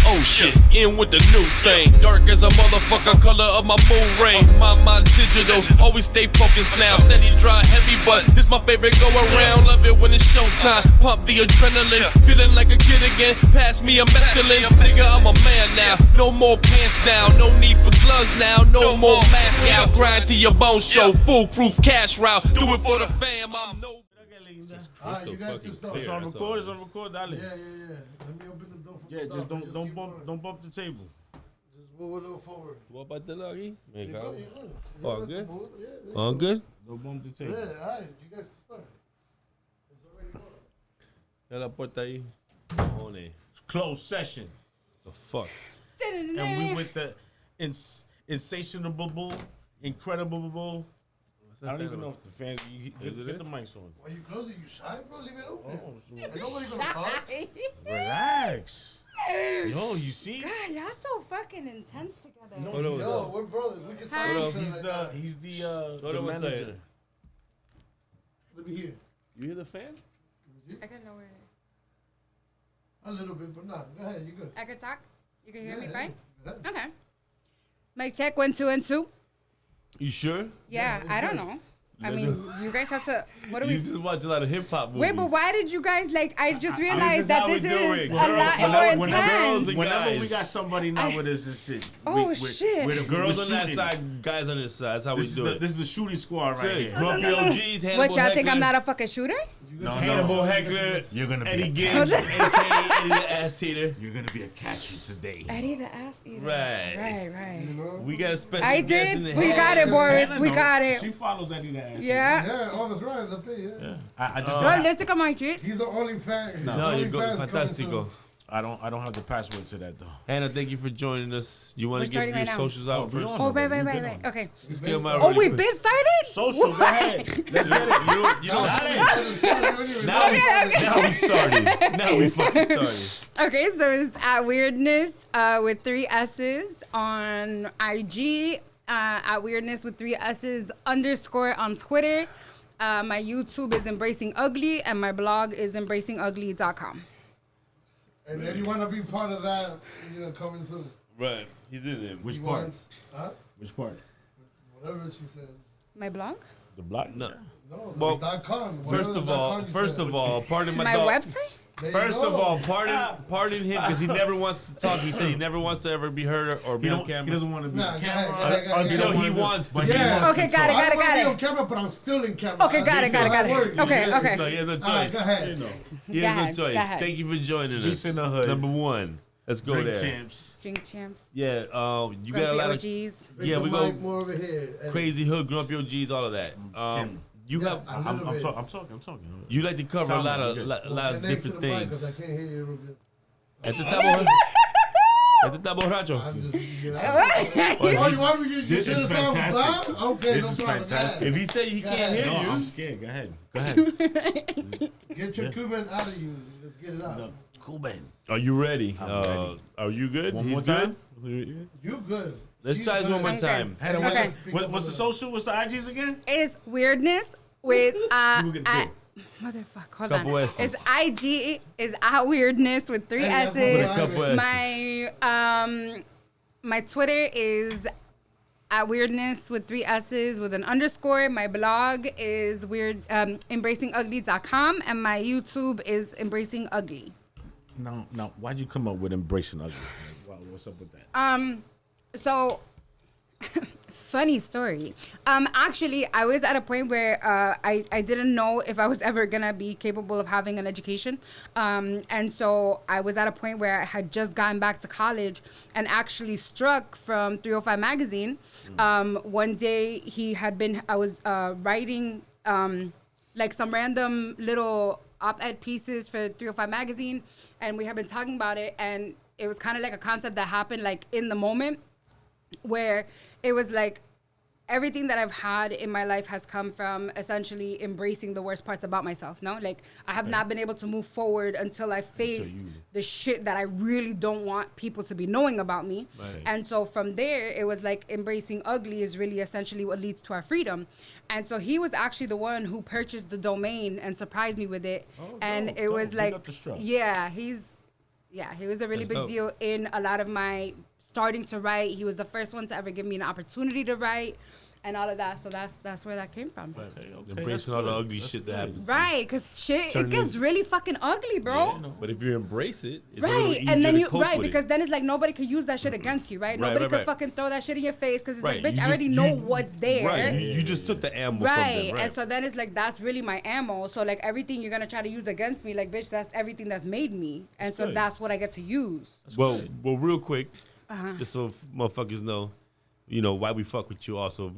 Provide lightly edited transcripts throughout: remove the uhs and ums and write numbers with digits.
oh shit, in with the new thing. Dark as a motherfucker, color of my moon ring. My mind digital, always stay focused now. Steady, dry, heavy, but this my favorite go around. Love it when it's showtime. Pump the adrenaline, feeling like a kid again. Pass me a mescaline, nigga, I'm a man now. No more pants down, no need for gloves now. No more mask out, grind to your bones show. Foolproof cash route, do it for the fam. I'm no. You guys can start. It's on record. It's on record. Dale. Yeah. Let me open the door. Yeah, just don't bump the table. Just move a little forward. What about the loggy? You good? All good? Yeah, All good? Don't bump the table. Yeah, alright. You guys can start. It's already going. Ya la puerta ahí. Cojones. It's closed session. The fuck? And we with the insatiable, incredible. I don't even know if the fans. Get the mics on. Why you close it? You shy, bro? Leave it open. Oh, Ain't nobody gonna call. relax. Yo, you see? God, y'all so fucking intense together. No, Hold on, Yo, we're brothers. We can talk to Hold each on. other like that. He's the on one manager. second. Let me hear. You hear the fan? I can lower it. A little bit, but nah. Go ahead. You good? I can talk? You can hear me Yeah, fine? yeah. Okay. Mic check, 1, 2, and 2. You sure? Yeah, I don't know. I Let's mean, go. you guys have to. What do You we? just watch a lot of hip hop movies. Wait, but why did you guys like? I just realized is that how we this do is it. a lot more Whenever intense. girls- Whenever we guys. got somebody not with us and shit. Oh, shit. We're the Girls we're on that shooting. side, guys on this side. That's how This we do it. is the shooting squad right Shit, here. Grumpy OGs, Hannibal What, y'all think I'm Heckler, not a fucking shooter? No, Hannibal Heckler, You're gonna be Eddie a Gibbs, catcher. a.k.a. Eddie the Ass Eater. You're gonna be a catcher today. Eddie the ass eater. Right. Right. We got a special I guest in did. the We head. got it, Boris. Hannah We know. got it. She follows Eddie the ass. Yeah. Yeah, oh, that's right. The pay, yeah. I just Oh, don't. let's take a mic check. He's the only fan. His No, only you're good. fans coming Fantastico. soon. I don't have the password to that though. Hannah, thank you for joining us. You want We're to give starting your right now. socials out Oh, we first? on. Oh, right. We've been on. Okay. Let's get 'em out Oh, really we quick. been started? Social, go ahead. Let's get it. You know, Now now we started. Now we fucking started. Okay, so it's at Weirdness with 3 S's on IG, at Weirdness with 3 S's _ on Twitter. My YouTube is Embracing Ugly, and my blog is embracingugly.com. And then you want to be part of that, coming soon. Right. He's in there. Which He part? wants, huh? Which part? Whatever she said. My blog? The block? No. No, Well, .com. First of all, pardon my My dog. website? First of all, pardon him because he never wants to talk. He said he never wants to ever be heard or be on camera. He doesn't want to be Nah, on go camera ahead, go ahead. until don't he wanna- wants to but be. he wants Okay, to got it, talk. I don't want to be got on it. camera, but I'm still in camera. Okay, got it. Okay. So he has no All right, choice. go ahead. You know, He Go has no ahead, choice. go ahead. Thank you for joining us. Peace in the hood. Number 1. Let's go drink there. champs. Drink champs. Yeah, you got a Grumpy lot of OGs. yeah. We go more over here. And crazy hood, grumpy OGs, all of that. You Yeah, have I'm I'm talking. you like to cover a Sound lot like of you're good. lot of different things. I can't hear you real good. Este está borracho. I'm just, oh, you want me to This is fantastic. Okay, This no is problem. fantastic. If he say he can't hear No, you, I'm scared. Go ahead. Go ahead. Get your Cuban out of you. Let's get it out. No, cool, man. are you ready? I'm ready. Are you good? One He's more good? time. You good. Let's She's try this one more good. time. Hannah, Okay. what's the social? What's the IGs again? It's Weirdness with You will get at, good. motherfuck, hold Couple on. S's. It's IG is at Weirdness with 3 Hey, that's With a S's. what couple S's. My Twitter is at Weirdness with 3 S's with an _. My blog is embracingugly.com, and my YouTube is Embracing Ugly. No. Why'd you come up with embracing ugly? What's up with that? So funny story. Actually, I was at a point where I didn't know if I was ever gonna be capable of having an education, and so I was at a point where I had just gotten back to college and actually struck from 305 magazine. One day I was writing like some random little op-ed pieces for 305 magazine, and we had been talking about it, and it was kind of like a concept that happened like in the moment, where it was like everything that I've had in my life has come from essentially embracing the worst parts about myself. No, like I have not been able to move forward until I faced the shit that I really don't want people to be knowing about me. Right. And so from there, it was like embracing ugly is really essentially what leads to our freedom. And so he was actually the one who purchased the domain and surprised me with it. Oh, And dope, it was dope. Big like, up the Struck. yeah, he's Yeah, he was a really That's big dope. deal in a lot of my starting to write. He was the first one to ever give me an opportunity to write and all of that. So that's where that came from. Embracing all the ugly shit that happens. Right, because shit, Turn it gets this- really fucking ugly, bro. Yeah, but if you embrace it, it's a little Right, easier and then to you cope right with because it. then it's like nobody could use that shit against you, right? Right, Nobody right, could right. fucking throw that shit in your face because it's Right, like, bitch, you I already just- know you- what's there. Right, you just took the ammo from Right, them, right? and so then it's like that's really my ammo. So like everything you're gonna try to use against me, like bitch, that's everything that's made me, and so good. that's what I get to use. Well, real quick, Uh-huh. just so motherfuckers know, you know why we fuck with you. Also,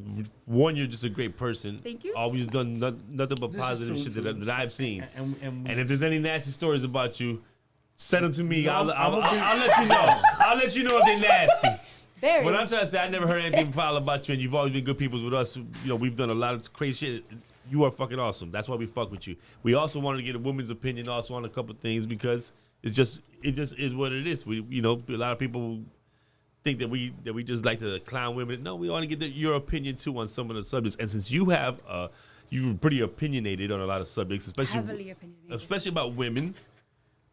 one, you're just a great person. Thank you. Always done nothing but This is positive true, shit true. that I've seen. And And if there's any nasty stories about you, send them to me. No, I'll let you know. I'll let you know if they're nasty. There What it I'm is. trying to say, I never heard anything foul about you, and you've always been good people with us. You know, we've done a lot of crazy shit. You are fucking awesome. That's why we fuck with you. We also wanted to get a woman's opinion also on a couple of things because it just is what it is. We, you know, a lot of people think that we just like to clown women. No, we want to get your opinion too on some of the subjects. And since you have you're pretty opinionated on a lot of subjects, Heavily opinionated. especially about women,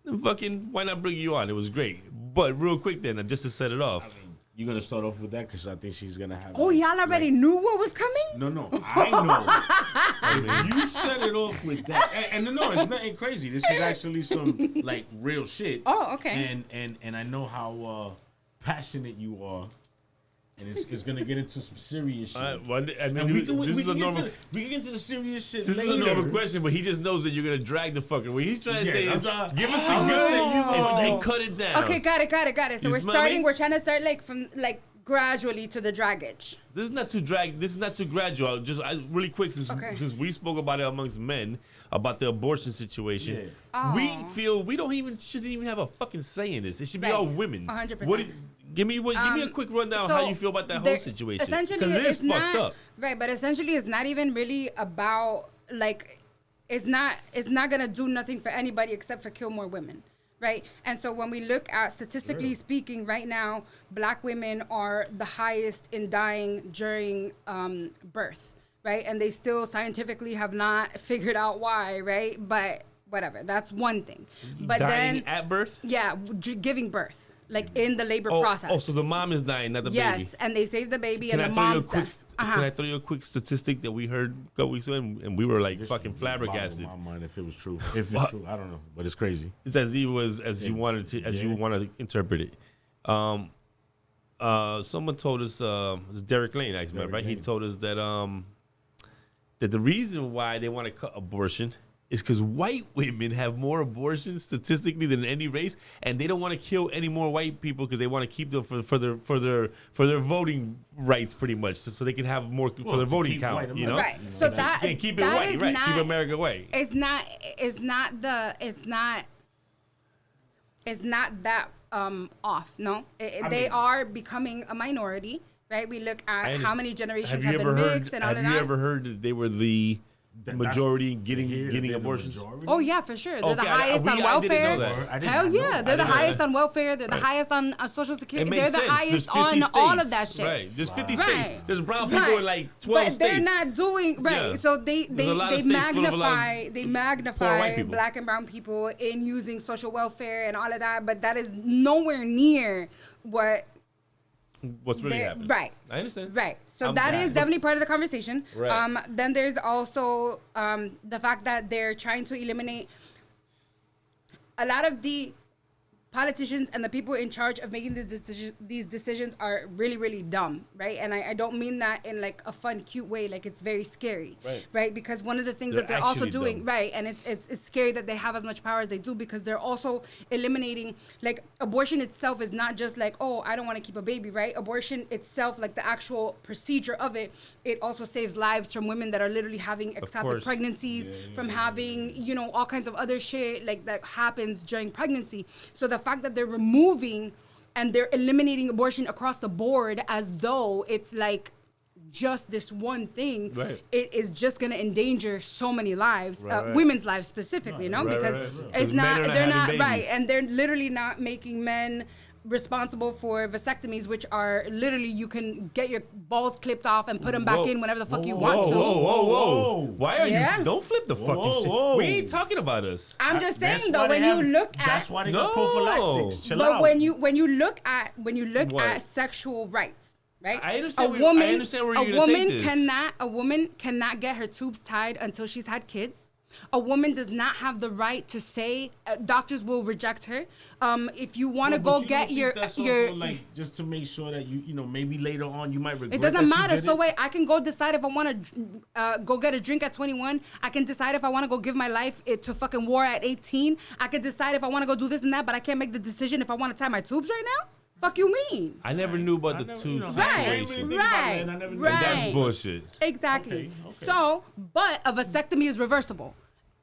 then fucking why not bring you on? It was great. But real quick then, just to set it off. you're gonna start off with that because I think she's gonna have. Oh, y'all already knew what was coming? No, I know. If you set it off with that, and no, it's nothing crazy. This is actually some like real shit. Oh, okay. And I know how passionate you are, and it's gonna get into some serious shit. I mean, And we can this is a normal. we can get to the serious shit This later. is a normal question, but he just knows that you're gonna drag the fucker. What he's trying to Yeah, say is, I'm give us the I'm good not saying you and gonna- say cut it down. Okay, got it. So You we're smell starting. me? We're trying to start like from like gradually to the dragage. This is not too drag. This is not too gradual. Just really quick, since Okay. we spoke about it amongst men about the abortion situation, Yeah. we Aw. feel we shouldn't even have a fucking say in this. It should be Right. all women. 100%. What? Give me a quick rundown how you feel about that whole there- situation. Essentially, Because it is it's fucked not up. right, but essentially, it's not even really about like, it's not gonna do nothing for anybody except for kill more women, right? And so when we look at statistically speaking, right now, Black women are the highest in dying during birth, right? And they still scientifically have not figured out why, right? But whatever, that's one thing. But Dying then, at birth. yeah, giving birth, like in the labor process. Oh, so the mom is dying, not the Yes, baby. and they save the baby Can I and the throw you a mom's quick? dead. Can I throw you a quick statistic that we heard a couple weeks ago, and we were like This fucking flabbergasted. boggled my mind if it was true. If it's true, I don't know, but it's crazy. It's as you you wanted to, as you yeah. want to interpret it. Someone told us, it's Derek Lane, actually, Derek right? He Lane. told us that that the reason why they want to cut abortion is because white women have more abortions statistically than any race, and they don't want to kill any more white people because they want to keep them for their voting rights, pretty much, so they can have more for Well, their to voting keep count. white You know, Right. So that and keep it that white, is right? not- Keep America white. It's not that off. No, they are becoming a minority, right? We look at how many generations have been mixed and all of that. Have you ever heard that they were the majority in getting They're abortions? the majority? Oh yeah, for sure. They're the Okay, highest on I didn't welfare. know that. I did Hell not know. yeah, I they're the didn't know highest that. on welfare. They're the Right. highest on Social Security. It They're makes the sense. highest There's 50 on all states. of that shit. Right. There's 50 Right. states. There's brown people Right. in like 12 but states. they're not doing right. Yeah. So they There's a lot of states full of a lot of poor white magnify people. Black and brown people in using social welfare and all of that, but that is nowhere near what What's really they're- happening? right. I understand. Right. So I'm that glad. is definitely part of the conversation. Right. Then there's also the fact that they're trying to eliminate a lot of the politicians and the people in charge of making these decisions are really, really dumb, right? And I don't mean that in like a fun, cute way, like it's very scary, Right. Because one of the things They're that they're also actually doing, dumb. right, and it's scary that they have as much power as they do because they're also eliminating, like abortion itself is not just like, oh, I don't want to keep a baby, right? Abortion itself, like the actual procedure of it, it also saves lives from women that are literally having ectopic course. pregnancies, from having, all kinds of other shit like that happens during pregnancy. So the fact that they're removing and they're eliminating abortion across the board as though it's like just this one thing, Right. it is just gonna endanger so many lives, Right. women's lives specifically, no? Right, because right. 'Cause it's men not, are not they're having not babies. right, and they're literally not making men responsible for vasectomies, which are literally you can get your balls clipped off and put them back in whenever the fuck you want to. Whoa. Why are Yeah. you? Don't flip the fucking whoa, shit. whoa. We ain't talking about us. I'm just That's saying why though, they when have- you look at, That's why they got No. prophylactics. Chill but out. when you look at What? at sexual rights, right? I understand A where- woman, I understand where you're a gonna take woman this. a woman cannot get her tubes tied until she's had kids. A woman does not have the right to say doctors will reject her. If you want to No, but go you get don't think your that's your also like just to make sure that you know maybe later on you might regret. it doesn't that you matter. did So it. wait, I can go decide if I want to go get a drink at 21. I can decide if I want to go give my life to fucking war at 18. I can decide if I want to go do this and that, but I can't make the decision if I want to tie my tubes right now. Fuck you mean? I never knew about the never- two you know, Right, I ain't really think about that, and I never knew right. that. That's bullshit. Exactly. Okay. So, but a vasectomy is reversible.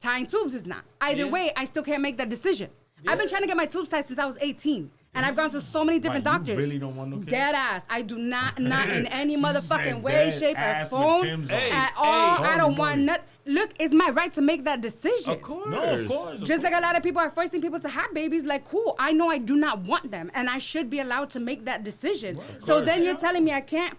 Tying tubes is not. Either Yeah. way, I still can't make that decision. I've been trying to get my tubes tied since I was 18. And I've gone to so many different Right, you doctors. really don't want no kids? Dead ass. I do not in any motherfucking Said way, dead shape, or ass with form Tim's on. Hey, at all. hey. I don't Holy want moly. nothing. Look, it's my right to make that decision. Of course. No, of course. Just like a lot of people are forcing people to have babies, like, cool, I know I do not want them, and I should be allowed to make that decision. So then you're telling me I can't,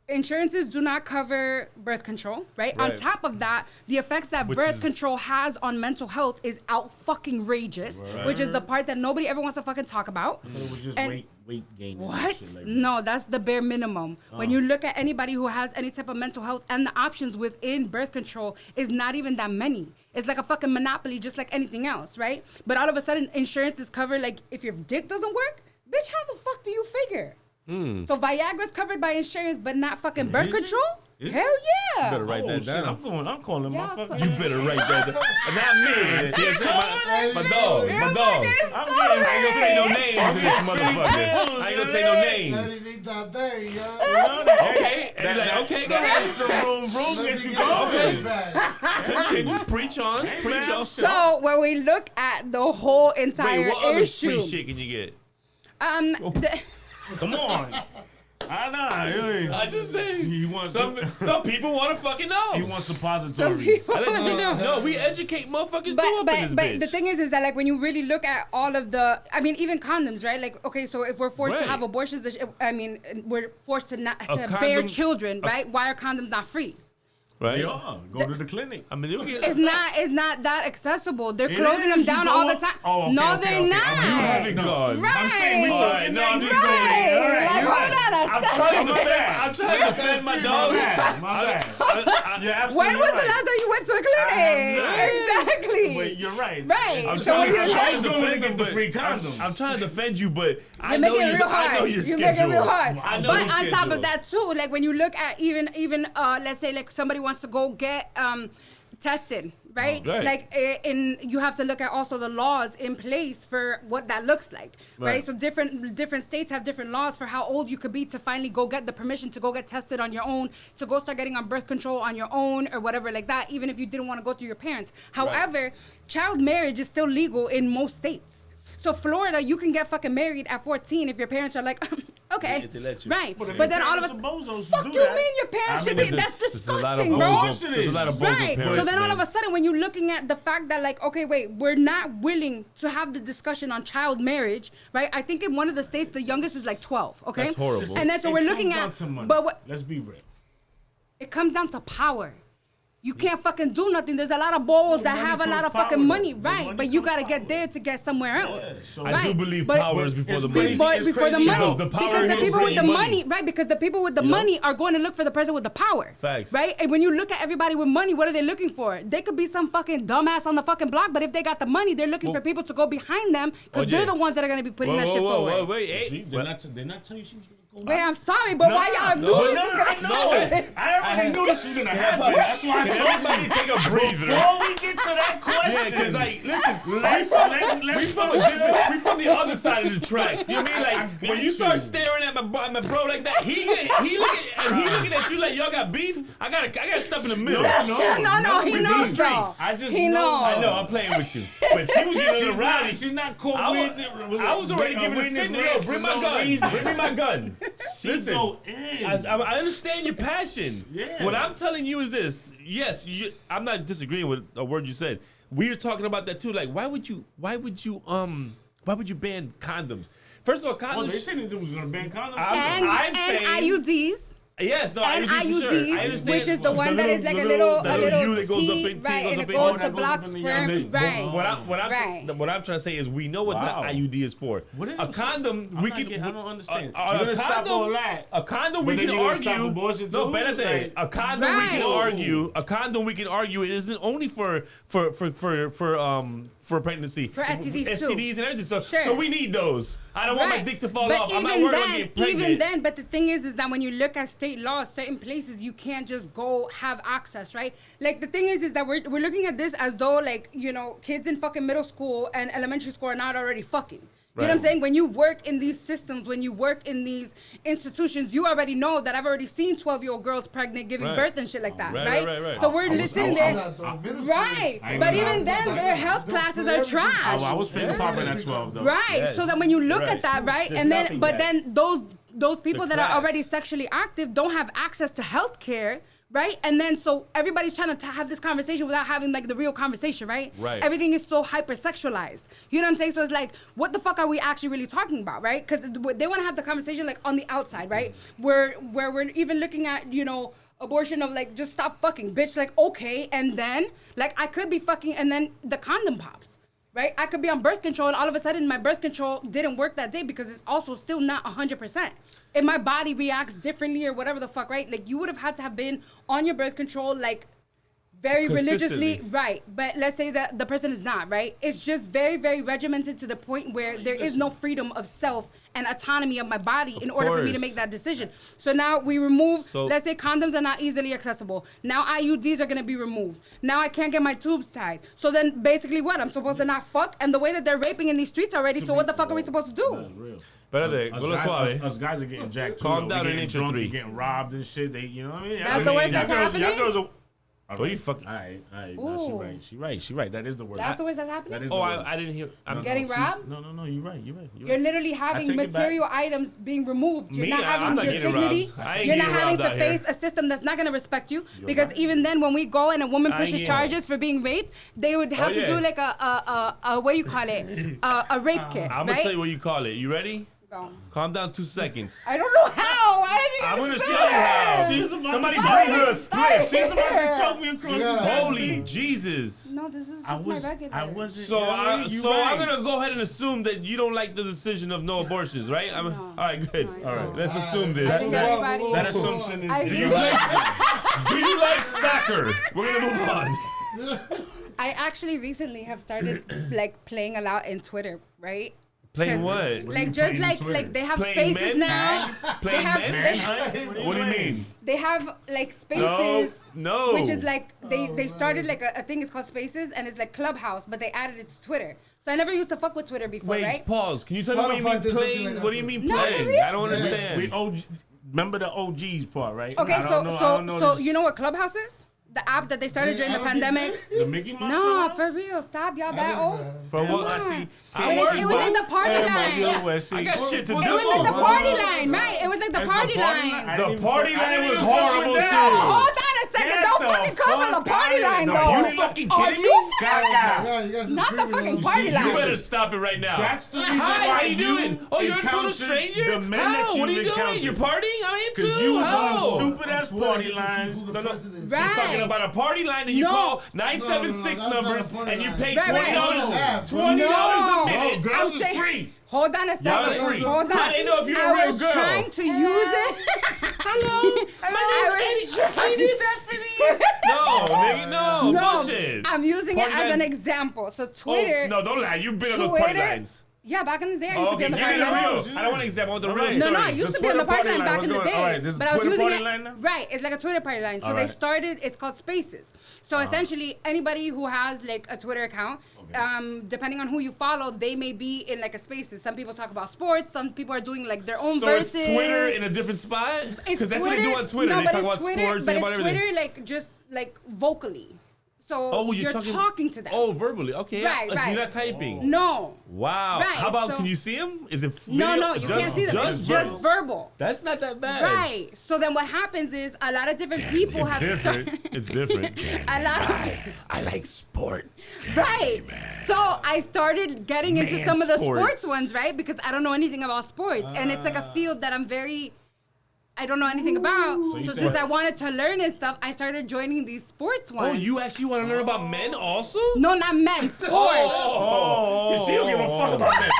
insurances do not cover birth control, right? On Right. top of that, the effects that Which birth is- control has on mental health is out fucking rageous, which is the part that nobody ever wants to fucking talk about. I thought it was just And- weight gain. and What? shit like that. No, that's the bare minimum. When you look at anybody who has any type of mental health and the options within birth control is not even that many. It's like a fucking monopoly, just like anything else, right? But all of a sudden, insurance is covered. Like, if your dick doesn't work, bitch, how the fuck do you figure? So Viagra's covered by insurance, but not fucking birth Is it? control? Is it? Hell yeah. Better write Oh, that shit, down. I'm calling Yeah, my fucking. You better write that down. Not me. You know what I'm saying? My dog. My dog. I'm I ain't gonna say no getting names in this motherfucker. I ain't gonna say no names. Daddy need that day, yo. Okay. And he's like, okay, go ahead. Extra room Let gets me you get going. this back. Continue. Preach on. Preach on. So when we look at the whole entire Wait, what other issue, free shit can you get? Come on. I know. I just say He wants some people want to fucking know. He wants some suppositories. people I think, wanna know. no, we educate motherfuckers too up in this but bitch. the thing is that like when you really look at all of the, I mean, even condoms, right? Like, okay, so if we're forced to Right. have abortions, I mean, we're forced to not to bear condom- children, right? Why are condoms not free? right? They are. Go to the clinic. I mean, you'll get. It's not that accessible. They're It closing them is. down You all go the up- time. Oh, okay, No, okay, they're okay. not. I mean, you haven't gone. Right. I'm saying we All talking right, no, now. I'm You just saying, saying. all right, Like, you're hold right. on a I'm second. trying to defend. I'm trying to defend my dog. My bad. My bad. You're When absolutely was right. the last time you went to a clinic? Exactly. Wait, you're right. Right. I'm So trying, when I'm you're trying to Let's go defend and get him, the but free condoms. I'm trying to defend you, but I You're know making it your, real hard. I know your You're schedule. making it real hard. I know But your on top schedule. of that too, like when you look at even let's say like somebody wants to go get tested, right? Oh, right. Like you have to look at also the laws in place for what that looks like, right? Right. So different states have different laws for how old you could be to finally go get the permission to go get tested on your own, to go start getting on birth control on your own or whatever like that, even if you didn't want to go through your parents. However, child marriage is still legal in most states. So Florida, you can get fucking married at 14 if your parents are like, okay, Yeah, they let you. right? But if But your then all of parents are bozos a to fuck do you that, mean your parents I should mean, be? That's There's a lot of disgusting, bro. bozo. There's a lot of bozo Right. parents. So then all man. of a sudden, when you're looking at the fact that like, okay, wait, we're not willing to have the discussion on child marriage, right? I think in one of the states, the youngest is like 12. Okay, That's horrible. And then so It we're comes looking down at, to money. but what? Let's be real. It comes down to power. You can't fucking do nothing. There's a lot of balls that money have a lot comes of fucking power, money, though. right? Money But you comes gotta get power. there to get somewhere else. so- I Right. do believe But- power is before It's the crazy. money. It's Before the crazy money, how the power because the is people with the money. money, right? Because the people with the You know? money are going to look for the person with the power. Facts. Right? And when you look at everybody with money, what are they looking for? They could be some fucking dumbass on the fucking block, but if they got the money, they're looking for people to go behind them because Oh, they're yeah. the ones that are going to be putting that shit whoa, forward. wait, hey. See, they're not telling you she was gonna go. Wait, I'm sorry, but why y'all do this? I know it. I already knew this was gonna happen. That's why I told Everybody you. take a breather. Before we get to that question, Yeah, because like, listen, let's we from the other side of the tracks. You know what I mean? I Like got when you start you. staring at my bro like that, he looking at you like y'all got beef. I gotta step in the middle. No, he knows, though. I just He know. I know I'm playing with you, but she was getting a little rowdy. She's not caught I with. was already giving a signal. Yo, bring my gun. Bring me my gun. Listen, Go in. I understand your passion. Yeah. What I'm telling you is this. Yes, I'm not disagreeing with a word you said. We were talking about that too. Like, why would you Why would you ban condoms? First of all, Well, condoms. they said they was gonna ban condoms. I'm saying- IUDs. Yes, no, And IUDs, for sure. I IUDs, understand. which is the one that is like a little U that goes up T, in, T right, goes and up it in. goes that to goes block up in the sperm, young right. What I'm trying to say is we know what Wow. the IUD is for. What is A condom, I'm we not can. getting- I don't understand. A You're gonna stop condom, all that, A condom, but we then can you're gonna stop argue. abortion No, too? better than Like- a condom. We can Right. argue. A condom, we can argue. It isn't only for pregnancy. For STDs too. STDs and everything. So, Sure. so we need those. I don't want my Right. dick to fall But off. I'm not even worried about then, getting pregnant. even then, but the thing is that when you look at state laws, certain places you can't just go have access, right? Like the thing is that we're looking at this as though like, you know, kids in fucking middle school and elementary school are not already fucking. You know what I'm Right. saying? When you work in these systems, when you work in these institutions, you already know that I've already seen 12-year-old girls pregnant giving Right. birth and shit like that, Right, right? right. So we're listening there. Right. I ain't But gonna even lie. then, their health classes are trash. I was finna popping at 12 though. Right. Yes. So that when you look Right. at that, right, There's and then nothing but that- then those people The that are class. already sexually active don't have access to health care. Right, and then so everybody's trying to have this conversation without having like the real conversation, right? Right. Everything is so hypersexualized. You know what I'm saying? So it's like, what the fuck are we actually really talking about, right? Because they want to have the conversation like on the outside, right? Where we're even looking at, you know, abortion of like just stop fucking, bitch. Like okay, and then like I could be fucking, and then the condom pops. Right? I could be on birth control and all of a sudden my birth control didn't work that day because it's also still not 100%. If my body reacts differently or whatever the fuck, right? Like you would have had to have been on your birth control like very religiously, Consistently. right? But let's say that the person is not, right? It's just very, very regimented to the point where there is no freedom of self and autonomy of my body in order for me to course. make that decision. So now we remove, So- let's say condoms are not easily accessible. Now IUDs are gonna be removed. Now I can't get my tubes tied. So then basically what? I'm supposed to not fuck? And the way that they're raping in these streets already, so what the fuck are we supposed to do? That's real. Espérate, Us go lo guys- suave. us guys are getting jacked too. Calm though. down We and getting inch or drunk three. and getting robbed and shit. They, you know what I mean? That's the worst that's happening? What are you fucking? All right. No, she right. She right. That is the word. That's the worst that's happening? That is Oh, the word. I didn't hear. I'm Getting robbed? No. You're right. You're literally having take it back. material items being removed. You're Me? not I'm having not your getting dignity. robbed. I ain't You're not getting having robbed to out here. face a system that's not going to respect you. Because even then, when we go and a woman I ain't pushes getting charges for being raped, they would have to yeah. do like a what do you call it? A rape kit, I'm gonna right? tell you what you call it. You ready? Go. Calm down 2 seconds. I don't know how. Why did you I'm guys gonna do show you that? how. She's about Somebody to bring choke her a me. split. She's about to choke me across the desk. Holy Jesus. No, this is I just was. my regular. I wasn't. So, yeah, you I'm right. gonna go ahead and assume that you don't like the decision of no abortions, right? All right, good. No, All right, let's assume this. I think everybody. That assumption is. I Do do. you play? Do you like soccer? We're gonna move on. I actually recently have started like playing a lot in Twitter, right? Playing 'Cause, what? Like you just playing like Twitter? they have Playing spaces men? now. Playing they have men? What do you mean? they have like spaces. No. Which is like they started like a thing is called Spaces and it's like Clubhouse, but they added it to Twitter. So I never used to fuck with Twitter before, Wait, right? pause. Can you tell me what you Spotify mean did something playing? like What that do you too. mean No, playing? really? I don't understand. We OG. Remember the OGs part, right? Okay, I don't know, I don't know so this- you know what Clubhouse is? The app that they started during the I don't get pandemic. the Mickey Mouse. No, Clubhouse? for real. Stop, y'all that old. For what? I Come see. on. I'm It was worried like about. the party line. I got shit to do. It was like the party line, right? It was like the That's party line. The party line was fuck horrible with too. that. Hold on a second. Get Don't the fucking come for the fuck party outta line, here. though. You fucking Are kidding you? me? Gaga. Yeah, you guys are Not the screaming fucking on party shit. line. You better stop it right now. That's the reason Hi, why how you doing? Oh, you're a total encountered stranger? The men that How? you What are you doing? encountered. You're partying? I am too. Because you was How? on stupid ass party lines. No, no. Right. She's talking about a party line that you No. call 976 No, no, no, numbers that's not a party and you line. pay Right, right. $20 No. a Oh, minute. girls I'm is saying- free. Hold on a Y'all are second. free. Hold on. How they know if you're a I real was girl? trying to use it. Hello. No, nigga, no. Bullshit. I'm using Party it as line- an example. So Twitter. Oh, no, don't lie. You've been on those party Twitter- lines. Yeah, back in the day, I used Oh, to be okay, on the give party me the line. real. I don't want an example. I want the real Alright. story. No, I used The to be on the Twitter party line party back line, in the what's day. going- alright, this is But I was Twitter using party it. line now? Right, it's like a Twitter party line. So they Alright. started. It's called Spaces. So essentially, anybody who has like a Twitter account, depending on who you follow, they may be in like a Spaces. Some people talk about sports. Some people are doing like their own So verses. it's Twitter in a different spot? It's Because that's what they do on Twitter. No, they but talk it's about Twitter, sports, but they talk about it's everything. Twitter like just like vocally. So Oh, you're talking to them. Oh, verbally. Okay. Right, You're right. not typing. No. Wow. Right, How about, so- can you see him? Is it No, video? no, you can't see them. It's just verbal. That's not that bad. Right. So then what happens is a lot of different people have Different. It's different. a lot. I like sports. Right. So I started getting into some of the sports sports. ones, right? Because I don't know anything about sports. And it's like a field that I don't know anything about. So you since said- I wanted to learn and stuff, I started joining these sports Oh, ones. you actually want to learn about men also? No, not men. Sports. Oh, she don't give a fuck about men.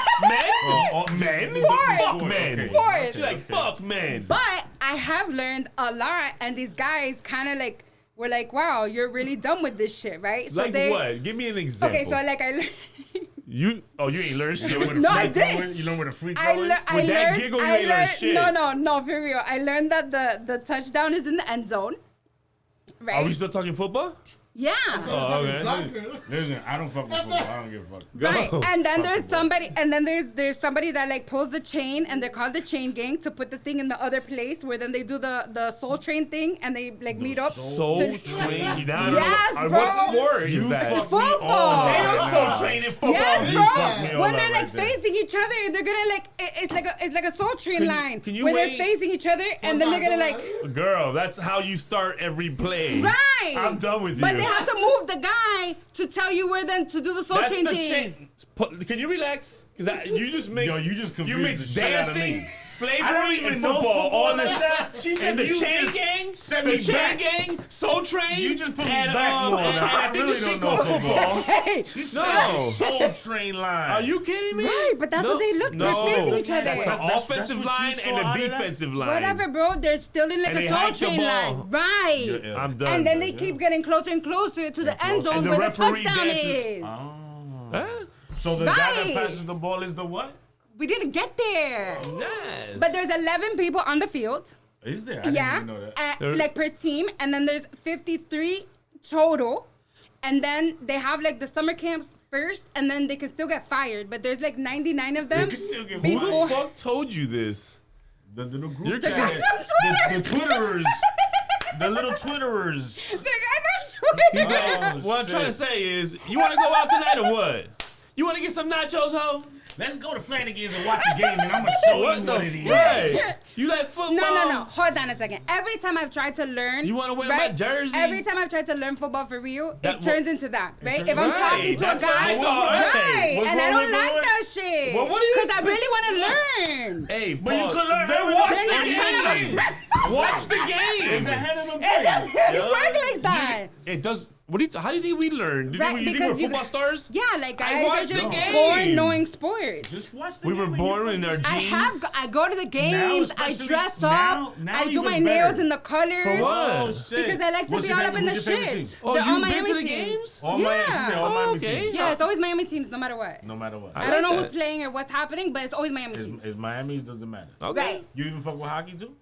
Men? Fuck men. Sports. She's like, fuck men. But I have learned a lot, and these guys kind of like were like, "Wow, you're really done with this shit, right?" So Like what? Give me an example. Okay, so like I learned. You ain't learned shit. No, I did. You know where the free throw I, is? With that giggle, you ain't learned shit. No, for real. I learned that the touchdown is in the end zone. Right? Are we still talking football? Yeah. Oh, okay. Soccer. Listen, I don't fuck with football. I don't give a fuck. Go. Right. And then Fuck there's football. somebody and then there's somebody that like pulls the chain, and they're called the chain gang, to put the thing in the other place where then they do the soul train thing, and they like meet up. Soul to- train. Now, Yes, what bro. sport is that? fuck me Football. all Ain't no right soul now. train in football. Yes, You bro. fucked me all When up they're like right there. facing each other, they're gonna like it's like a soul train line. can you where wait? they're facing each other, and then they're gonna like Girl, that's how you start every play. right. I'm done with you. But they have to move the guy to tell you where then to do the soul That's train the thing. chain. Can you relax? Because you just mix. Yo, you just confused mix the shit out of dancing, me. slavery, I don't even and know football football all like in that. She said And the you chain just gang, set the me chain back. gang, Soul Train. You just put me and, back more and now. I I think really this thing don't know called football. Hey, No. Soul train line. Are you kidding me? Right, but that's what they look. They're facing each other. That's the That's offensive what you line saw and out the of that? defensive line. whatever, bro. They're still in like And a they soul hike the train ball. line, right? Yeah. I'm done. And then they keep getting closer and closer to the end zone And the where the referee touchdown dances. is. Huh? So the guy that Right. passes the ball is the what? We didn't get there. Nice. But there's 11 people on the field. Is there? I didn't Yeah, even know that. like per team, and then there's 53 total, and then they have like the summer camps first, and then they can still get fired, but there's like 99 of them. They can still get Who fired. the fuck told you this? The little group You're chat. kidding. The Twitterers. The little Twitterers. The guys are He's sweating. like, what I'm shit. trying to say is, you want to go out tonight or what? You want to get some nachos, ho? Let's go to Flanagan's and watch a game, and I'm gonna show you what it is. Right. You like football? No. Hold on a second. Every time I've tried to learn, You wanna wear my jersey? Every time I've tried to learn football for real, That it turns into that, right? turns- If I'm Right, talking to a that's what guy, I thought. right? Hey, what's And I wrong don't with like that? that shit. Well, what do you Because I expect? really want to learn. Hey, But you Paul, could learn then everything. watch Then the you're trying game. to- Watch the It's game. the head of the It game. doesn't work like that. It does. What do you? How do you think we learn? Do you Right, think, you think because we're you- football stars? Yeah, like I guys are watched just the game. born knowing sports. Just watch the We game. were and born you in our fucking- jeans. I go to the games, I especially dress now- up, now I do even my nails better. in the colors. For what? Oh, shit. Because I like to What's be your all up favorite- in the who's your favorite shit. team? Oh, They're you all been Miami to the teams. games? All Miami, she said all Yeah. Miami okay. teams. Yeah, it's always Miami teams no matter what. No matter what. I don't know like who's that. playing or what's happening, but it's always Miami teams. Is Miami's doesn't matter. Okay. Right. You even fuck with hockey too?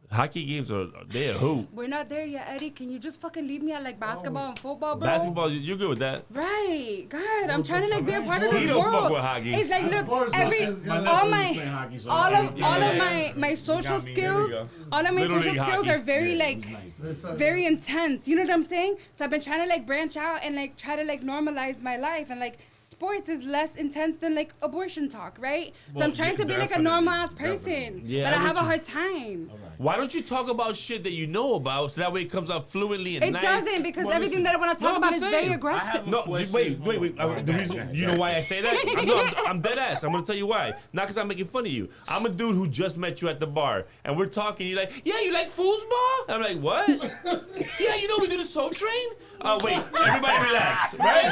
Hockey games are they a hoop. We're not there yet, Eddie. Can you just fucking leave me at like basketball and football, bro? Basketball, you're good with that. Right. God, I'm trying to like be a part of He this don't fuck world. with hockey. It's like, look, course, every this is good. all My nephew was my playing hockey, so all I- of all of my social got me. There we skills, go. all of my Little social league skills hockey. are very like Nice. very intense. You know what I'm saying? So I've been trying to like branch out and like try to like normalize my life, and like sports is less intense than like abortion talk, right? So Well, I'm trying to be like a definitely, normal ass definitely. person, Yeah, but I I have a get you. hard time. Why don't you talk about shit that you know about so that way it comes out fluently and It nice? doesn't, because Well, everything listen. that I want to No, talk I'm about just is very saying. aggressive. I have No, question. wait. The reason, you know why I say that? No, I'm dead ass. I'm gonna tell you why. Not because I'm making fun of you. I'm a dude who just met you at the bar, and we're talking. You're like, yeah, you like foosball? I'm like, what? Yeah, you know we do the Soul Train. Oh wait, everybody relax, right?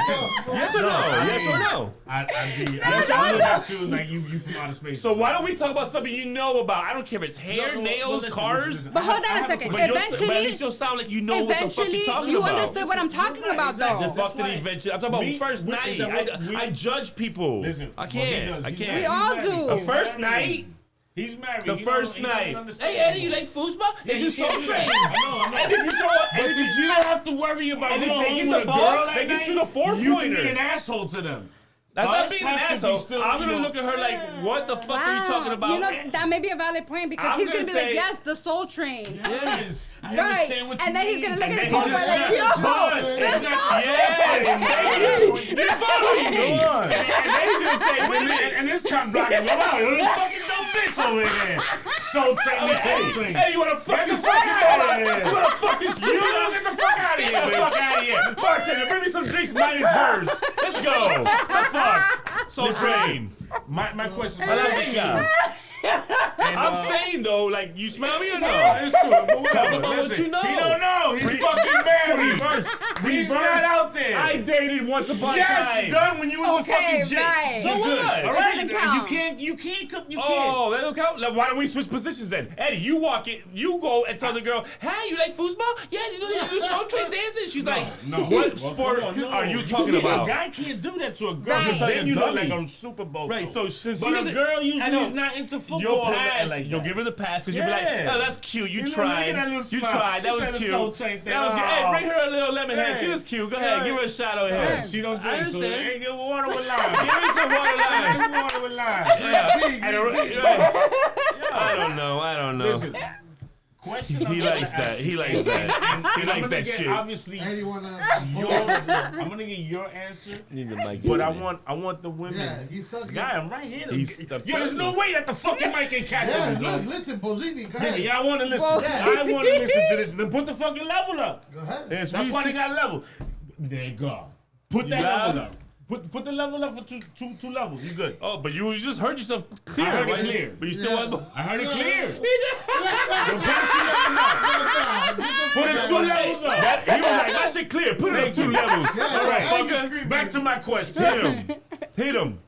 Yes or no? Yes or no? I look at you like you from outer space. So why don't we talk about something you know about? I don't care if it's hair, nails, cars. But hold on I a have second. But Eventually- at least you'll sound like you know what the fuck Eventually, you're talking you about. understood what I'm talking You're right, about, exactly. though. The fucking why- eventually. I'm talking about Me- first we- night. is that what we- I judge people. Listen, I what he can't. does, I he's can't. married. We all He's married. do. The He's first married. night. He's married. The He first don't- he night. don't understand. Hey Eddie, you like foosball? They do you Soul can't do Trains. that. I know. And if you throw, But since you don't have to worry about And if going they home get with the a ball, girl that they can night, shoot a four-pointer. You can be an asshole to them. That's not Us being an have to be asshole. still, I'm you gonna know- look at her like, what the fuck are you talking about? You know, that may be a valid point because I'm he's gonna gonna be like, say- yes, the Soul Train. Yes, I Right. understand what you And then mean. he's gonna look And at his then phone he's like, just- yo, But the it's not- Soul Yes, you follow me. Come on. And then he's gonna say, wait a minute. And this cunt blocking. Wow, you fucking dumb bitch over there. Soul Train, this Soul Train. Hey, you wanna fuck Get the this fuck fucking out of here. You wanna fuck this You get the fuck out of Get here, the bitch. fuck out of here. Bartender, bring me some drinks minus hers. Let's go. The fuck? Soul Train. My question. I love the guy. And, I'm saying though, like, you smell me or no? it's true. But whatever. Talk about what Listen, you know. He don't know. He's fucking married. He's Reverse. not out there. I dated once upon a yes, time. done when you was Okay, a fucking chick. right. So You're good. what? All It right, doesn't you count. can't. You can't. Oh, that don't count? Like, why don't we switch positions then? Eddie, you walk it, you go and tell the girl, hey, you like foosball? Yeah, you do Soul Train dancing? She's like, No. what Well, sport come on, no. are you talking about? A guy can't do that to a girl. Right. Because then Like a you look like dummy. a Super Bowl. Right, so since but she a doesn't- girl I usually know. is not into football. You'll pass. like You'll that. give her the pass because you'll be like, Yeah. oh, that's cute. You You know, tried. look at that little You smile. tried. She That was said the cute. Soul Train thing. That was cute. Oh. Hey, bring her a little lemon head. She Hey. was cute. Go ahead. Hey. Give her a shot over here. She don't I drink, so understand. ain't get water with lime. Give her some water line. Ain't water with lime. And I don't know. I don't know. Listen, question. He likes that. He likes that. He I'm likes gonna that get, shit. obviously, Eddie wanna. I'm gonna get your answer, Need the mic. but I want the women. Yeah, he's talking. Guy, I'm right here. He's- Yo, there's no way that the fucking mic ain't catching Yeah, me, bro. look, listen, Bozzini, go Nigga, ahead. y'all want to listen? Well- I want to listen to this. Then put the fucking level up. Go ahead. Yes, That's we why they should- got level. There you go. Put that got level it? up. Put the level up for two levels. You good? Oh, but you just heard yourself clear. I heard it right? clear. But you still Yeah. want. I heard it clear. Don't Put it 2 levels up. Put it 2 levels up. He was like, that shit clear. Put it up 2 levels. Yeah, All right, Eddie's fucker. creepy. Back to my question. Hit him. Hit him.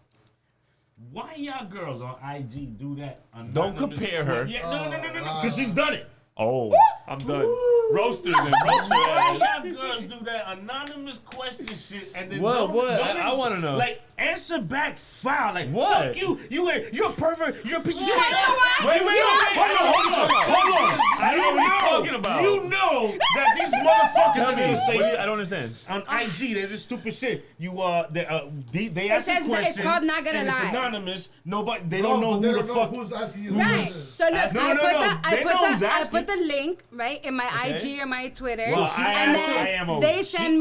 Why y'all girls on IG do that? Don't anonymous compare her. Yeah, no. Because she's done it. Oh, I'm done. Roaster then. Roaster. Why ass. y'all girls do that anonymous question shit and then What? What? don't I wanna know. Like answer back foul. Like What? fuck you. You're a pervert. You're a piece of shit. Wait, Hold on. I know what he's talking about. You know that these motherfuckers are gonna say I don't understand. on IG. There's this stupid shit. They ask says a question. it's called Not Gonna and it's Lie. anonymous. Nobody. They don't know They who the don't know fuck. who's asking you. Right. This. So look, No, I no, put no. the They know who's I asking. put the link right in my Okay. IG or my Twitter, Well, I and asked- I then am they old. send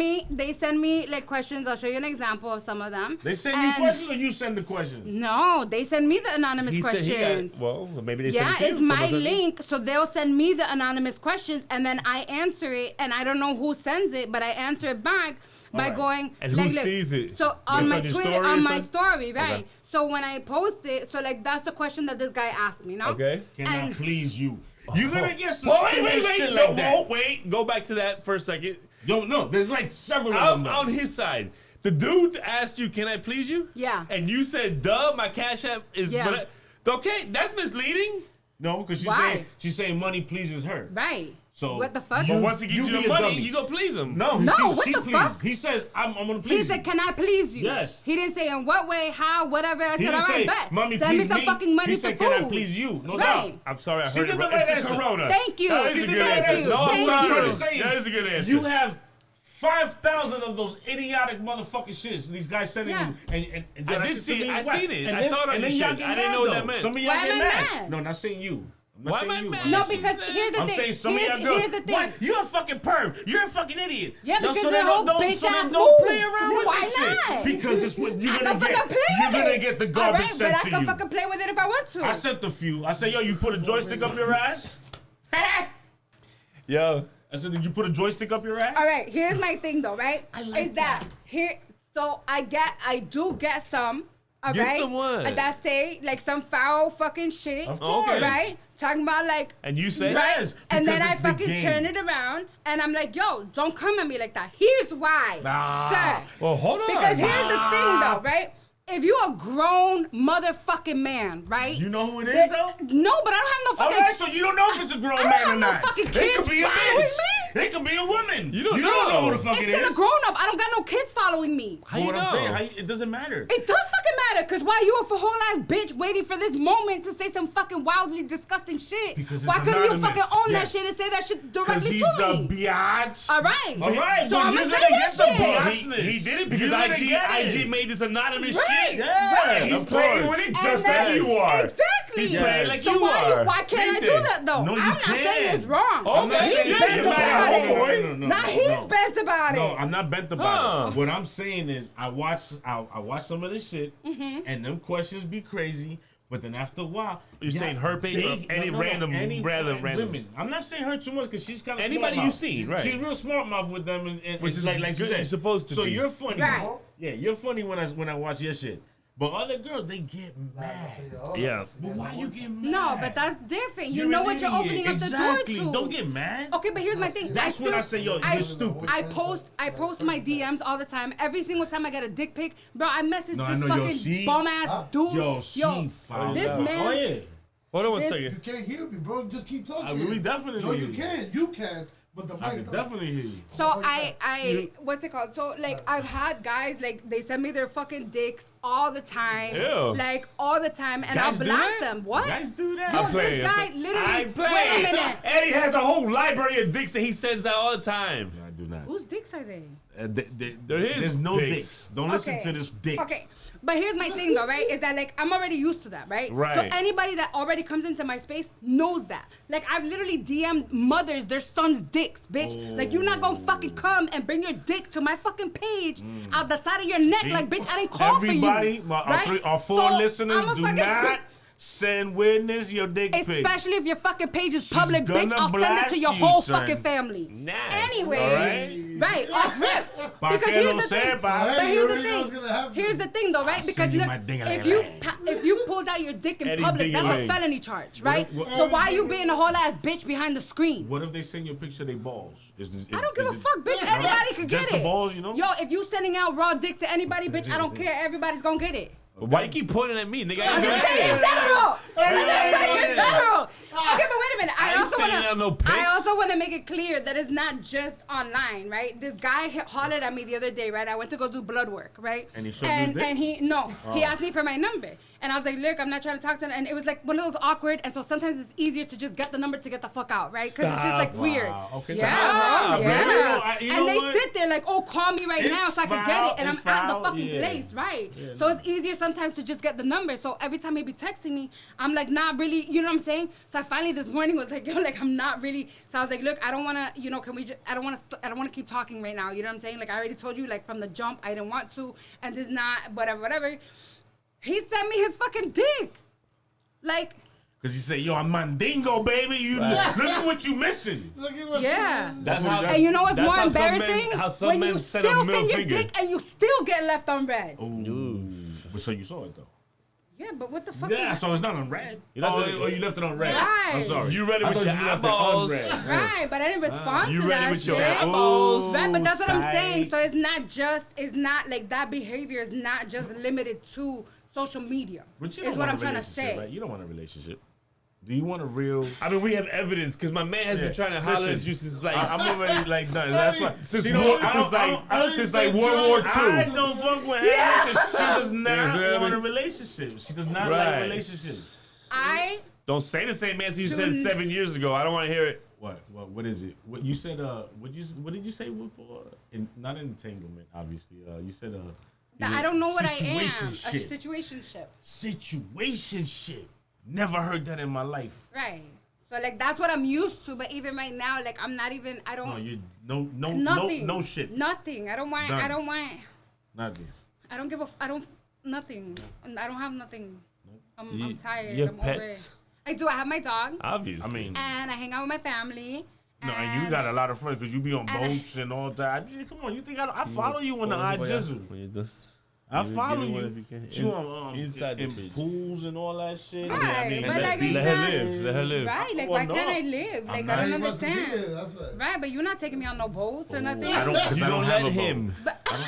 me like questions. I'll show you an example of some of them. They send you And- questions or you send the questions? No, they send me the anonymous He said he questions. got. Well, maybe they Yeah, sent it to it's you. my Someone sent it. link, so they'll send me the anonymous questions, and then I answer it, and I don't know who sends it, but I answer it back by Alright. going. And who sees it? So on It's my on your Twitter, story or on my something? story, right? Okay. So when I post it, so like that's the question that this guy asked me. Now, Okay. Can I And please you? You're gonna get some Oh, wait, stupid wait. shit No, like that. oh, wait. Go back to that for a second. Yo, no, there's like several of I'm them. on his side. The dude asked you, "Can I please you?" Yeah. And you said, "Duh, my cash app is." Yeah. But okay, that's misleading. No, because Why? she's saying money pleases her. right. So what the fuck? But once he gives You you be the a money, dummy. you go please him. No, No, she's what the pleased. fuck? He says, I'm gonna please He you. said, "Can I please you?" Yes. He didn't say in what way, how, whatever. I He said, didn't "All right, say, bet. Mommy, Send me please some me." fucking money He for said, food." "Can I please you?" No Right. doubt. I'm sorry, I She heard did it. the Right. right It's the answer. Corona. Thank you. That is a She good did the right answer. answer. No, I'm Thank sorry. you. What I'm saying That is, is a good answer. You have 5,000 of those idiotic motherfucking shits. These guys sending Yeah. you, and I that did shit see to me it. is I whack. seen it. And I then- saw it on and your then y'all shit. get I didn't mad, know what though. that meant. Some of y'all Why get am I mad. mad? No, not saying you. I'm not Why saying am I you. mad? No, She because said- here's the I'm thing. saying some of y'all Here's the girls. thing. What? You're a fucking perv. You're a fucking idiot. Yeah, No, because so they're they whole don't bitch so ass they don't move. play around with Why this shit. not? Because it's what you're I gonna can fucking get. play You're with gonna it. get the All garbage right, sent but to I can you. fucking play with it if I want to. I sent a few. I said, yo, you put a joystick up your ass? Yo. I said, did you put a joystick up your ass? All right, here's my thing though, right? I like is that here? So I do get some. All Get right, some what? that say like some foul fucking shit. Of course. Okay. Right? Talking about like. And you say, Yes, And then because I it's the fucking game. turn it around and I'm like, yo, don't come at me like that. Here's why, Nah. sir. "Well, hold on." Because here's the thing though, right? If you a grown motherfucking man, right? You know who it is, though? No, but I don't have no All fucking. right, so you don't know if it's a grown I don't man or have no not. fucking It kids could be a following bitch. me. It could be a woman. You don't know know. who the fuck It's it still a is. grown up. I don't got no kids following me. How you What know? I'm saying, it doesn't matter. It does fucking matter, cause why you a whole ass bitch waiting for this moment to say some fucking wildly disgusting shit? Because it's why couldn't you anonymous. fucking own Yeah. that shit and say that shit Because directly he's to a me? biatch. All right. All right, So but I'ma you're say gonna that get some shit. biatchness. He did it because You're gonna get IG it. made this anonymous Right. shit. Yeah, He's of playing course. with it And just then- as you are. Exactly. He's playing like so you why are. why can't I do Anything. that though? No, you I'm not saying can. it's wrong. Okay, He's yeah, bent you're mad about at it. homeboy. No, Now he's bent about it. No, I'm not bent about Huh. it. What I'm saying is, I watch some of this shit, Mm-hmm. and them questions be crazy. But then after a while, You're saying her page or any random randoms? women. I'm not saying her too much because she's kind of Anybody you seen, right? She's real smart mouth with them, and Which is like good, you said, you're supposed to So be. you're funny, Right. Yeah, you're funny when I watch your shit. But other girls, they get mad. Yeah. But why you get mad? No, but that's different. You You're know an what you're idiot. opening up the Exactly. door to. Don't get mad. Okay, but here's my thing. That's when I say, yo, you're stupid. I post my DMs all the time. Every single time I get a dick pic, bro, I message No, I this know, yo, fucking she- bum ass dude. Yo, she found this out. man- Oh yeah. Hold on one This- You second. can't hear me, bro. Just keep talking. I really definitely No, you hear you. can. You can. But the I can mic. definitely hear you. So I what's it called? So like I've had guys like they send me their fucking dicks all the time. Ew. Like all the time, and Guys I'll do blast that? them. What? Guys do that. No, I'm playing. this guy literally. I Wait play. a minute. Eddie has a whole library of dicks that he sends out all the time. I do not. Whose dicks are they? There is There's no dicks. dicks. Don't listen to this dick. Okay, but here's my thing though, right? Is that like I'm already used to that, right? Right. So anybody that already comes into my space knows that. Like I've literally DM'd mothers their sons' dicks, bitch. Like you're not gonna fucking come and bring your dick to my fucking page out the side of your neck, See? like bitch. I didn't call Everybody, for you. our four So, listeners, I'ma do fucking- not send witness your dick pic. Especially if your fucking page is She's public, bitch. gonna I'll send it to blast your you, whole son. fucking family. Nice. Anyway, right, off rip. Pa' Because que here's lo the thing. sepa. But Hey, here's you the already know what's thing. gonna happen. Here's the thing, though, right? I'll Because send you look, my if you pulled out your dick in Eddie public, that's a Ding-a-ling. felony charge, right? what- So why you being a whole ass bitch behind the screen? What if they send you a picture of their balls? I don't give a fuck, bitch. Anybody could get Just it. the balls, you know? Yo, if you sending out raw dick to anybody, bitch, I don't care. Everybody's gonna get it. Why you keep pointing at me, nigga? I I'm ain't doing just saying in shit. general. I'm just saying in general. Okay, but wait a minute. I ain't sending out no pics. I also want to make it clear that it's not just online, right? This guy hollered at me the other day, right? I went to go do blood work, right? And he showed you his dick? and he asked me for my number, and I was like, look, I'm not trying to talk to him, and it was like one of those awkward, and so sometimes it's easier to just get the number to get the fuck out, right? Because it's just like Stop. weird. Wow. Okay, Yeah, stop. bro, Man, yeah. you know And they what? sit there like, oh, call me right It's now so I can get foul, it, and I'm it's at the foul, fucking yeah. place, right? Yeah, So no. it's easier sometimes to just get the number. So every time he be texting me, I'm like, not really, you know what I'm saying? So I finally this morning was like, yo, like I'm not really. So I was like, look, I don't want to, you know, can we just, I don't want to keep talking right now. You know what I'm saying? Like I already told you, like from the jump, I didn't want to, and this not, whatever. He sent me his fucking dick. Like, Because you say, yo, I'm Mandingo, baby. You look at what you missing. Look at what yeah. That's what how. you And you know what's that's more how some men- embarrassing? how some when men you send a still middle send your finger. dick and you still get left unread. Ooh. But so you saw it, though. Yeah, but what the fuck Yeah, is so it's not unread. You left it- Oh, you left it unread. Right. I'm sorry. You read it I with thought your you left it eyeballs. unread. Right, but I didn't respond You to read it that with your shit. eyeballs. Right, but that's what I'm saying. Side. So it's not like that behavior is not just limited to social media. But you Is don't what want I'm a trying to relationship, say. right? You don't want a relationship. Do you want a real? I mean, we have evidence because my man has been trying to holler Listen, at you since like I'm already like done. That's why. since She World don't- I since don't- I like don't- since like World War I II. don't fuck with her because she does You not feel want me? a relationship. She does not Right. like relationships. I Don't say the same answer you said 7 years ago. I don't want to hear it. What is it? What you said? What did you say before? Not entanglement, obviously. You said that I don't know what I am. A Situationship. situationship. Situationship. Never heard that in my life. Right. So like that's what I'm used to, but even right now, like I'm not even I No, don't you nothing. no shit. Nothing. I don't want Done. I don't want Nothing. I don't give a I don't nothing. I don't have nothing. I'm tired. You have I'm over pets? it. I do. I have my dog. Obviously. I mean, And I hang out with my family. no, and you got a lot of friends because you be on and- boats and all that. Come on, you think I follow you on the iJizzle? I follow give me one you. if you can. You on Inside the in page. pools and all that shit. Right, but that like be- it's let her not, live. Let her live. Right, like Well, why can't no. I live? Like not- I He don't wants to be understand. there, that's right. Right, but you're not taking me on no boats or nothing. I don't, because You I don't don't have let a boat. him.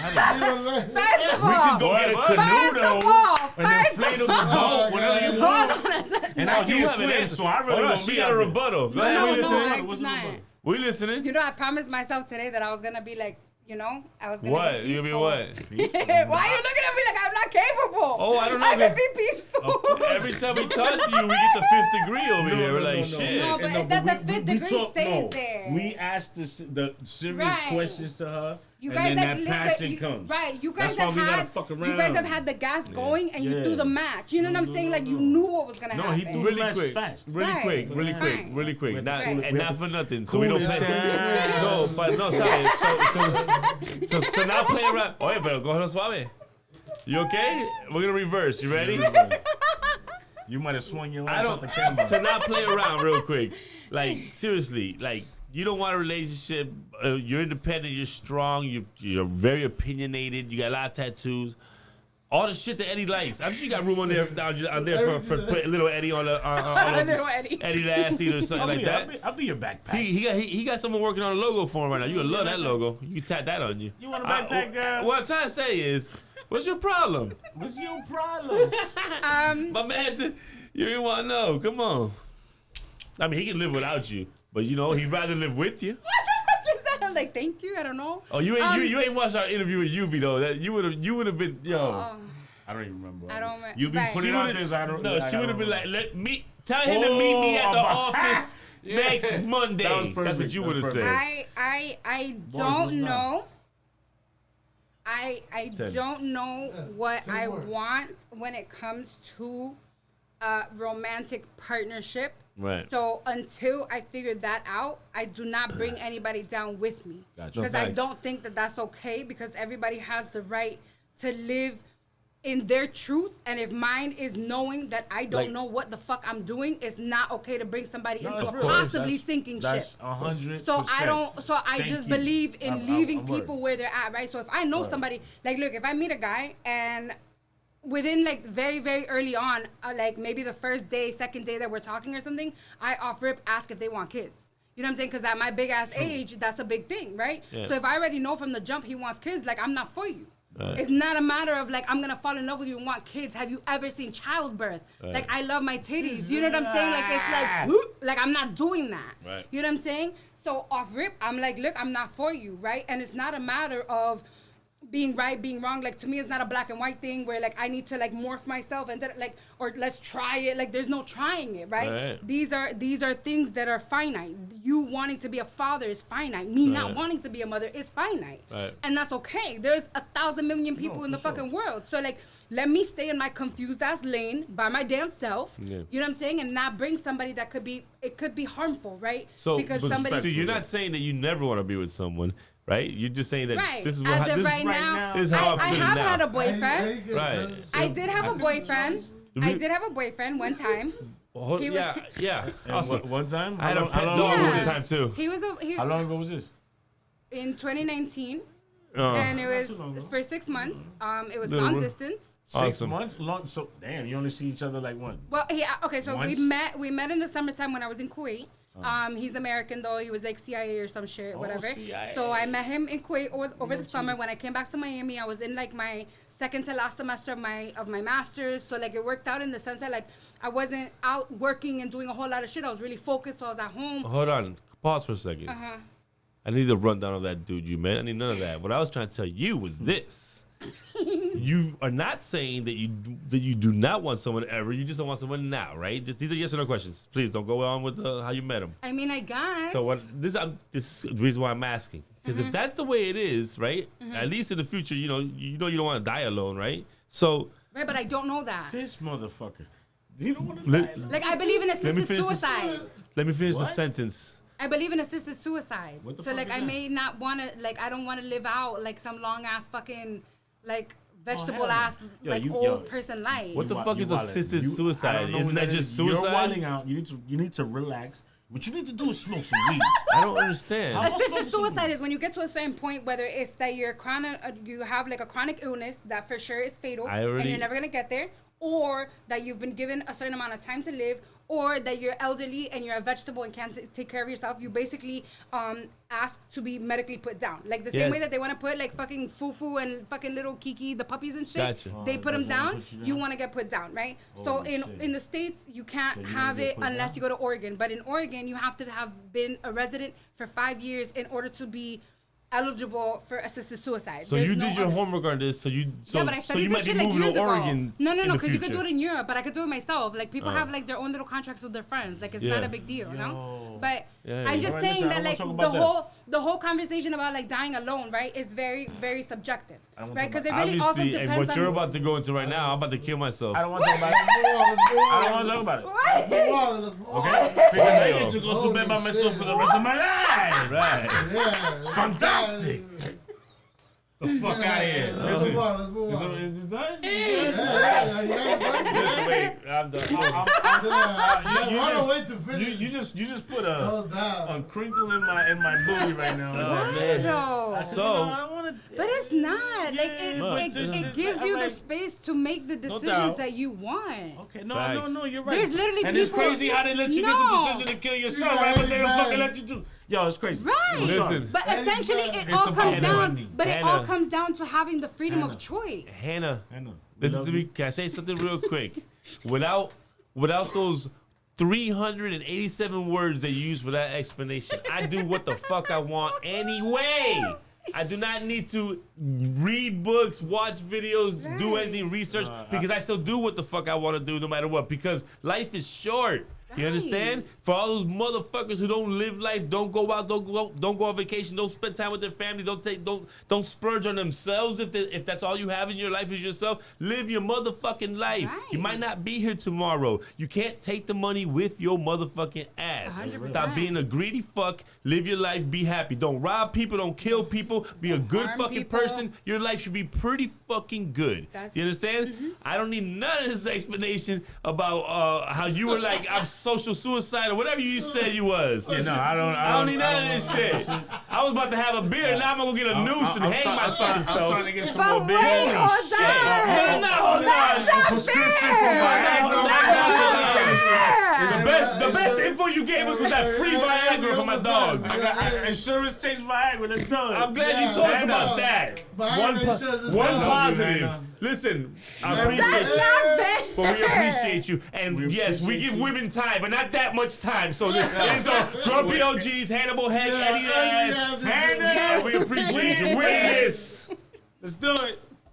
First of We all, can go get a What? canoe First though, of all, and then first fly to the of boat, whatever you hold want. on a second. And I You can't have an swim, answer. so I really Hold on, won't she be got out a there. rebuttal. Go No, ahead. no, What's no, the like rebuttal? What's the tonight. rebuttal? We listening. You know, I promised myself today that I was gonna be like, you know, I was gonna What? be You peaceful. gonna be what? Why are you looking at me like I'm not capable? Oh, I don't know. I can be peaceful. Every time we talk to you, we get the fifth degree over here. We're like, shit. No, but it's that the fifth degree stays there. We asked the serious Right. questions to her, You and guys then like that lit passion you, comes. right? You guys That's why have we gotta had fuck you guys have around. had the gas going, and you Yeah. threw the match. You know what I'm saying? Like you knew what was gonna No, happen. he threw Really That's quick, fast. really Right. quick, really It's quick, fine. really quick. Not, Right. and not for nothing. So we Cool don't it play. down. No, but no, sorry. So now play around. Oye, pero cógelo suave. You okay? We're gonna reverse. You ready? You might have swung your I ass don't. off the camera. To not play around real quick. Like seriously, like you don't want a relationship. You're independent. You're strong. You're very opinionated. You got a lot of tattoos. All the shit that Eddie likes. I'm sure you got room on there for put little Eddie on the Little Eddie. Eddie Lassie or something like that. I'll be your backpack. He got someone working on a logo for him right now. You gonna love that logo. You can tap that on you. You want a backpack, girl? What I'm trying to say is, what's your problem? What's your problem? My man, you didn't want to know. Come on. I mean, he can live without you, but you know he'd rather live with you. What the fuck is that? I'm like, thank you. I don't know. Oh, you ain't watched our interview with Yubi though. That you would have been I don't even remember. I don't. You be right. putting on this. I don't. No, I she don't would have been remember. like, tell him to meet me at the Oh, office next Monday. That was That's perfect. what you That would was have said. I Boris, don't what's know. I Tell me. don't know what tell me I more. want when it comes to a romantic partnership. Right. So until I figure that out, I do not bring anybody down with me. Gotcha. Because No, I facts. don't think that that's okay, because everybody has the right to live in their truth. And if mine is knowing that I don't Like- know what the fuck I'm doing, it's not okay to bring somebody into of a course. possibly That's- sinking That's ship. 100%. So I don't. So I Thank just you. believe in I'm leaving word. people where they're at, right? So if I know somebody, like, look, if I meet a guy and within like very very early on, like maybe the first day, second day that we're talking or something, I off rip ask if they want kids. You know what I'm saying? Because at my big ass age, that's a big thing, right? Yeah. So if I already know from the jump he wants kids, like I'm not for you. Right. It's not a matter of like I'm gonna fall in love with you and want kids. Have you ever seen childbirth? Like I love my titties. You know what I'm saying? Like it's like whoop, like I'm not doing that. Right. You know what I'm saying? So off rip, I'm like, look, I'm not for you, right? And it's not a matter of being right, being wrong. Like to me, it's not a black and white thing where like I need to like morph myself and like, or let's try it. Like there's no trying it, right? Right. These are things that are finite. You wanting to be a father is finite. Me not Right. wanting to be a mother is finite. Right. And that's okay. There's 1,000 million people in the for fucking world. So like, let me stay in my confused ass lane by my damn self. Yeah. You know what I'm saying? And not bring somebody that could be harmful, right? So, because but somebody. so you're not saying that you never want to be with someone, right? You're just saying that Right. this is As what of this right is now, this is how I'm I feeling have now. had a boyfriend. Right. I did have a boyfriend. I did have a boyfriend one time. Well, He yeah, yeah. Awesome. One time? I had a How pet long dog ago one was time too. He was How long ago was this? in 2019, Uh, and it too long was ago. for 6 months. It was Little long room. distance. 6 Awesome. months? Long. So damn, you only see each other like one. Well, okay, so Once? we met in the summertime when I was in Kuwait. He's American though. He was like CIA or some shit, whatever. CIA. So I met him in Kuwait over the summer. When I came back to Miami, I was in like my second to last semester of my master's. So like it worked out in the sense that like I wasn't out working and doing a whole lot of shit. I was really focused. So I was at home. Hold on. Pause for a second. I need a rundown of that dude you met. I need none of that. What I was trying to tell you was this. You are not saying that you do not want someone ever. You just don't want someone now, right? Just these are yes or no questions. Please don't go on with how you met him. I mean, I guess. So what? This is the reason why I'm asking. Because if that's the way it is, right? At least in the future, you don't want to die alone, right? So Right, but I don't know that. This motherfucker. You don't want to Let- die. Like I believe in me assisted finish this. suicide. let me finish the What? sentence. I believe in assisted suicide. What the So fuck like is I that? may not want to like I don't want to live out like some long ass fucking like vegetable hell no. ass Yo, like you- old yo. person life. What the You fuck is wildin'. assisted I suicide? don't know Isn't what that is. just suicide? You're wilding out. You need to relax. What you need to do is smoke some weed. I don't understand. How- Assisted suicide is when you get to a certain point, whether it's that you're chronic, you have like a chronic illness that for sure is fatal, I and already- you're never gonna get there, or that you've been given a certain amount of time to live, or that you're elderly and you're a vegetable and can't take care of yourself, you basically ask to be medically put down. Like the same way that they want to put like fucking Fufu and fucking little Kiki, the puppies and shit, Gotcha. they put them that's what down, put you you down? want to get put down, right? So Holy shit. in the States, you can't So you have wanna get it put unless down? you go to Oregon. But in Oregon, you have to have been a resident for 5 years in order to be eligible for assisted suicide. So There's you no did your other- homework on this. So you yeah, but I so studied you this might be shit like moving years to ago. Oregon. No, in the because you could future. do it in Europe, but I could do it myself. Like people have like their own little contracts with their friends. Like it's not Yeah. a big deal, you know. Yo. But Yeah, I'm yeah. just Alright, saying listen, I that don't like wanna the talk about the whole conversation about like dying alone, right, is very subjective, I don't wanna right? talk Because it really also Obviously, and depends what you're on. about to go into right now, I'm about to kill myself. I don't want to talk about it. I don't want to talk about it. Let's move on. Let's move on. Okay? Because I Yo. get to go to bed by Holy myself shit. for the rest of my life. Right. Yeah. It's fantastic. The fuck out of here. Let's Listen. move on. Let's move So, on. is it done? Listen, wait, I'm done. You What a just- way to finish. You just put Go a down. crinkle in my booty right now. Oh, man. No. So- I don't want to. But it's not. Like it, but it gives you the like- space to make the doubt. decisions that you want. Okay, no, Facts. you're right. There's literally and it's people- crazy how they let you No. get the decision to kill yourself, right? But they don't Right. fucking let you do. Yo, it's crazy. Right. I'm sorry. Listen. But essentially, it It's all about comes down. money. But it all Hannah. comes down to having the freedom Hannah. of choice. Hannah, I know. listen Love to you. me. Can I say something real quick? Without those 387 words they use for that explanation, I do what the fuck I want anyway. I do not need to read books, watch videos, do Right. anything, research, because I still do what the fuck I want to do no matter what, because life is short. You Right. understand? For all those motherfuckers who don't live life, don't go out, don't go on vacation, don't spend time with their family, don't splurge on themselves if that's all you have in your life is yourself. Live your motherfucking life. You Right. might not be here tomorrow. You can't take the money with your motherfucking ass. 100%. Stop being a greedy fuck. Live your life. Be happy. Don't rob people. Don't kill people. Be a good harm fucking people. person. Your life should be pretty fucking good. That's- You understand? I don't need none of this explanation about how you were like, I'm social suicide or whatever you said you was. Yeah, no, I I don't need none of this shit. I was about to have a beer, and now I'm gonna go get a noose and hang my fucking I'm trying self. to get some But more wait, beer. hold shit. on. No, hold on. That's prescription not for fair. Viagra. That's The best info you gave us was that free Viagra for my dog. Insurance takes Viagra. Let's do it. I'm glad you Yeah, told us Hannah. about that. Viagra One insurance is one good. positive. Hannah. Listen, I Yeah, appreciate That's you. not fair. But we appreciate you. And We yes, we appreciate give you. women time, but not that much time. So these are Grumpy OGs, Hannibal Head, Eddie Ass, Hannah. and we appreciate you. Win this. Let's do it.